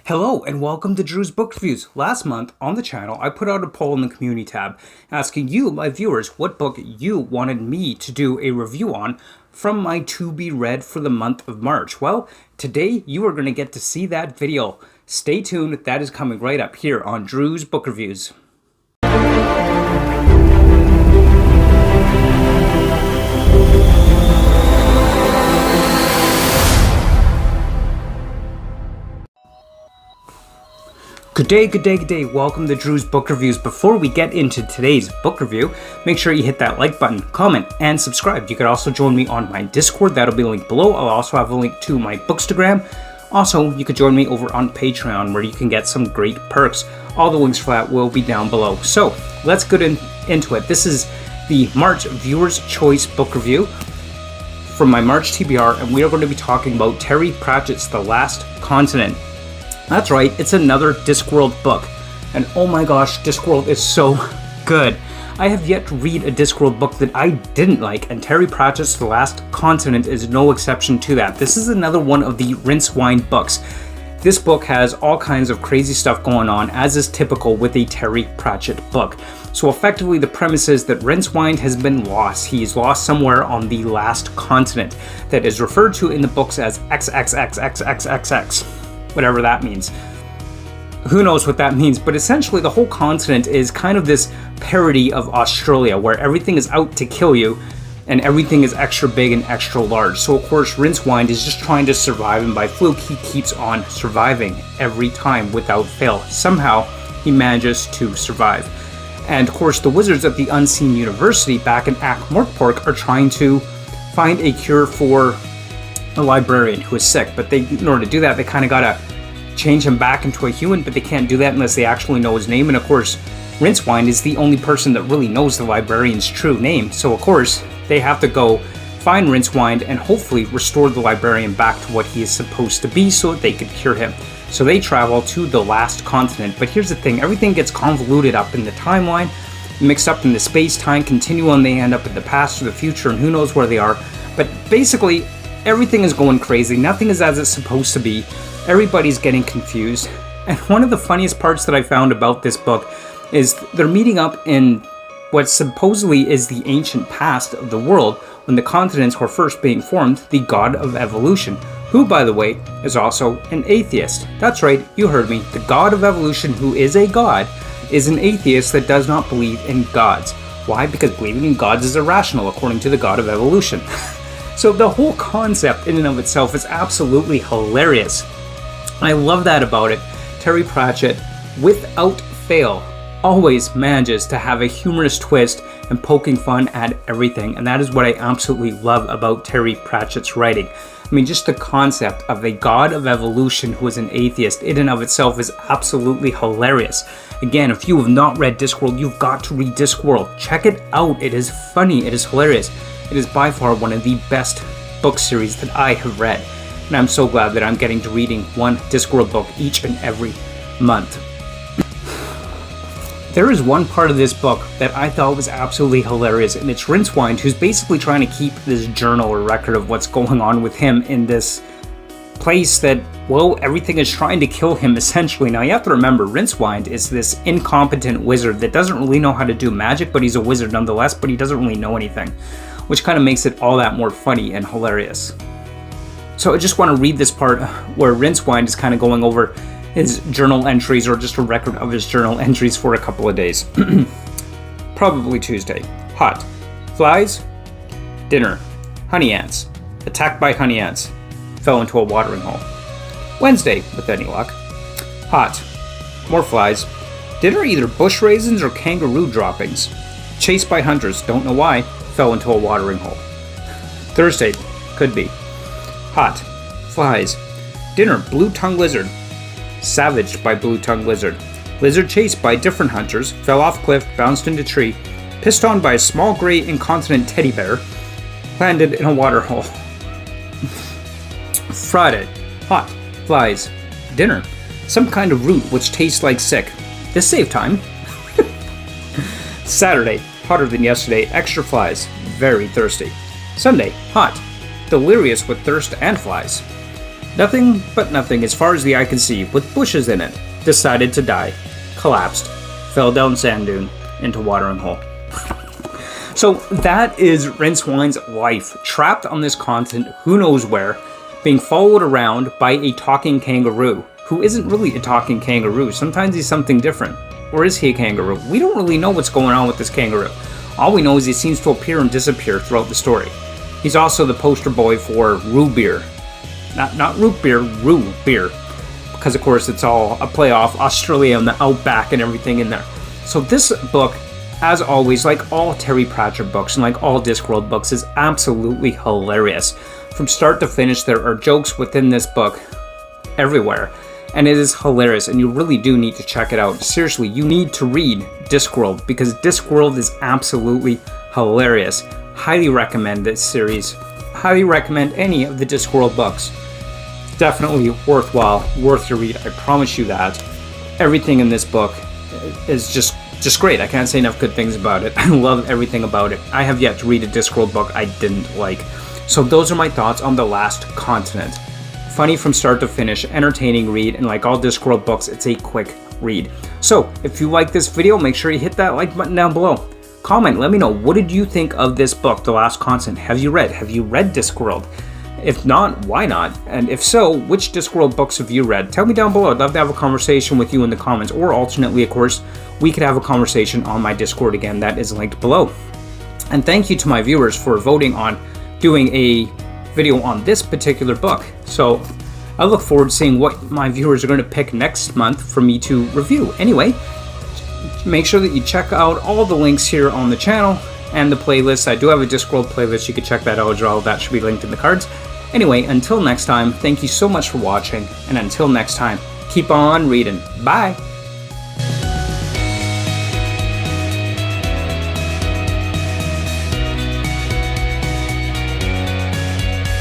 Hello and welcome to Drew's Book Reviews. Last month on the channel, I put out a poll in the community tab asking you, my viewers, what book you wanted me to do a review on from my to be read for the month of March. Well, today you are going to get to see that video. Stay tuned, that is coming right up here on Drew's Book Reviews. Good day, welcome to Drew's Book Reviews. Before we get into today's book review, make sure you hit that like button, comment, and subscribe. You could also join me on my Discord, that'll be linked below. I'll also have a link to my Bookstagram. Also, you could join me over on Patreon where you can get some great perks. All the links for that will be down below. So, let's get into it. This is the March Viewer's Choice Book Review from my March TBR, and we are going to be talking about Terry Pratchett's The Last Continent. That's right, it's another Discworld book. And oh my gosh, Discworld is so good. I have yet to read a Discworld book that I didn't like, and Terry Pratchett's The Last Continent is no exception to that. This is another one of the Rincewind books. This book has all kinds of crazy stuff going on, as is typical with a Terry Pratchett book. So effectively, the premise is that Rincewind has been lost. He is lost somewhere on the last continent that is referred to in the books as XXXXXXX. Whatever that means. Who knows what that means, but essentially the whole continent is kind of this parody of Australia where everything is out to kill you and everything is extra big and extra large. So of course Rincewind is just trying to survive, and by fluke he keeps on surviving every time without fail. Somehow he manages to survive. And of course the wizards at the Unseen University back in Ankh-Morpork are trying to find a cure for a librarian who is sick, but in order to do that, they kind of gotta change him back into a human, but they can't do that unless they actually know his name. And of course, Rincewind is the only person that really knows the librarian's true name. So of course, they have to go find Rincewind and hopefully restore the librarian back to what he is supposed to be so that they could cure him. So they travel to the last continent. But here's the thing, everything gets convoluted up in the timeline, mixed up in the space-time continuum. They end up in the past or the future, and who knows where they are. But basically, everything is going crazy. Nothing is as it's supposed to be. Everybody's getting confused. And one of the funniest parts that I found about this book is they're meeting up in what supposedly is the ancient past of the world when the continents were first being formed, the god of evolution, who, by the way, is also an atheist. That's right, you heard me. The god of evolution, who is a god, is an atheist that does not believe in gods. Why? Because believing in gods is irrational, according to the god of evolution. So the whole concept in and of itself is absolutely hilarious. I love that about it. Terry Pratchett, without fail, always manages to have a humorous twist and poking fun at everything. And that is what I absolutely love about Terry Pratchett's writing. I mean, just the concept of a god of evolution who is an atheist in and of itself is absolutely hilarious. Again, if you have not read Discworld, you've got to read Discworld. Check it out. It is funny. It is hilarious. It is by far one of the best book series that I have read. And I'm so glad that I'm getting to reading one Discworld book each and every month. There is one part of this book that I thought was absolutely hilarious, and it's Rincewind, who's basically trying to keep this journal or record of what's going on with him in this place that, well, everything is trying to kill him essentially. Now you have to remember, Rincewind is this incompetent wizard that doesn't really know how to do magic, but he's a wizard nonetheless, but he doesn't really know anything, which kind of makes it all that more funny and hilarious. So I just want to read this part where Rincewind is kind of going over his journal entries, or just a record of his journal entries for a couple of days. Probably Tuesday. Hot. Flies. Dinner. Honey ants. Attacked by honey ants. Fell into a watering hole. Wednesday, with any luck. Hot. More flies. Dinner either bush raisins or kangaroo droppings. Chased by hunters, don't know why. Fell into a watering hole. Thursday, could be. Hot. Flies. Dinner, blue-tongued lizard. Savaged by blue-tongued lizard. Lizard chased by different hunters, fell off cliff, bounced into tree, pissed on by a small gray incontinent teddy bear, landed in a water hole. Friday. Hot. Flies. Dinner, some kind of root which tastes like sick. This saved time. Saturday. Hotter than yesterday, extra flies. Very thirsty. Sunday. Hot. Delirious with thirst and flies. Nothing but nothing as far as the eye can see, with bushes in it. Decided to die. Collapsed. Fell down sand dune into watering hole. So that is Rincewind's life, trapped on this continent, who knows where, being followed around by a talking kangaroo, who isn't really a talking kangaroo. Sometimes he's something different. Or is he a kangaroo? We don't really know what's going on with this kangaroo. All we know is he seems to appear and disappear throughout the story. He's also the poster boy for Roo Beer. Not root beer, Roo Beer. Because of course it's all a play off Australia and the outback and everything in there. So this book, as always, like all Terry Pratchett books and like all Discworld books, is absolutely hilarious. From start to finish, there are jokes within this book everywhere. And it is hilarious, and you really do need to check it out. Seriously, you need to read Discworld, because Discworld is absolutely hilarious. Highly recommend this series. Highly recommend any of the Discworld books. Definitely worthwhile, worth your read, I promise you that. Everything in this book is just great. I can't say enough good things about it. I love everything about it. I have yet to read a Discworld book I didn't like. So those are my thoughts on The Last Continent. Funny from start to finish, entertaining read, and like all Discworld books, it's a quick read. So if you like this video, make sure you hit that like button down below. Comment, let me know, what did you think of this book, The Last Continent? Have you read Discworld? If not, why not? And if so, which Discworld books have you read? Tell me down below. I'd love to have a conversation with you in the comments, or alternately, of course, we could have a conversation on my Discord again. That is linked below. And thank you to my viewers for voting on doing a video on this particular book. So I look forward to seeing what my viewers are going to pick next month for me to review. Anyway, make sure that you check out all the links here on the channel and the playlist. I do have a Discworld playlist. You can check that out as well. That should be linked in the cards. Anyway, until next time, thank you so much for watching. And until next time, keep on reading. Bye.